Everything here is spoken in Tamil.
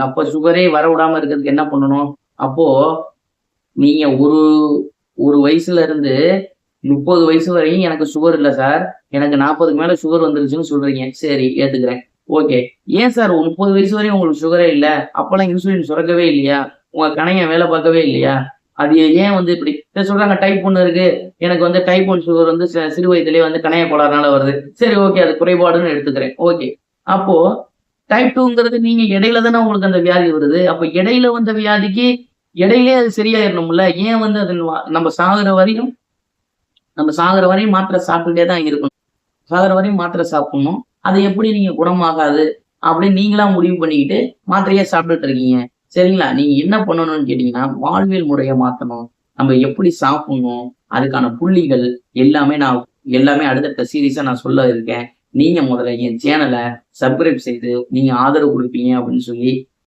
அப்ப சுகரே வர விடாம இருக்கிறதுக்கு என்ன பண்ணணும்? அப்போ நீங்க ஒரு ஒரு வயசுல இருந்து 30 வயசு வரையும் எனக்கு சுகர் இல்ல சார். எனக்கு 40க்கு மேல சுகர் வந்துருச்சுன்னு சொல்றீங்க. சரி ஏத்துக்கிறேன். ஓகே. ஏன் சார் 30 வயசு வரையும் உங்களுக்கு சுகரே இல்ல? அப்பலாம் இன்சுலின் சுரக்கவே இல்லையா? உங்க கணையம் வேலை பார்க்கவே இல்லையா? அது ஏன் வந்து இப்படி சொல்றாங்க டைப் 1 இருக்கு. எனக்கு வந்து டைப் 1 சுகர் வந்து சிறு வயதிலேயே வந்து கணைய கோளாறுனால வருது. சரி ஓகே. அது குறைபாடுன்னு எடுத்துக்கிறேன். ஓகே. அப்போ டைப் 2ங்கிறது நீங்க இடையில தானே உங்களுக்கு அந்த வியாதி வருது. அப்ப இடையில வந்த வியாதிக்கு இடையிலேயே அது சரியாயிரணும்ல. ஏன் வந்து அது நம்ம சாகுற வரையும் மாத்திரை சாப்பிட்டுட்டே தான் இருக்கணும். சாகுற வரையும் மாத்திரை சாப்பிடணும். அது எப்படி நீங்க குணமாகாது அப்படின்னு நீங்களா முடிவு பண்ணிக்கிட்டு மாத்திரையே சாப்பிட்டுட்டு இருக்கீங்க. சரிங்களா? நீங்க என்ன பண்ணணும்னு கேட்டீங்கன்னா, வாழ்வியல் முறைய மாத்தணும். நம்ம எப்படி சாப்பிடணும், அதுக்கான புள்ளிகள் எல்லாமே அடுத்தடுத்த சீரிஸா நான் சொல்ல இருக்கேன். நீங்க முதல்ல என் சேனல சப்ஸ்கிரைப் செய்து நீங்க ஆதரவு குடுப்பீங்க அப்படின்னு சொல்லி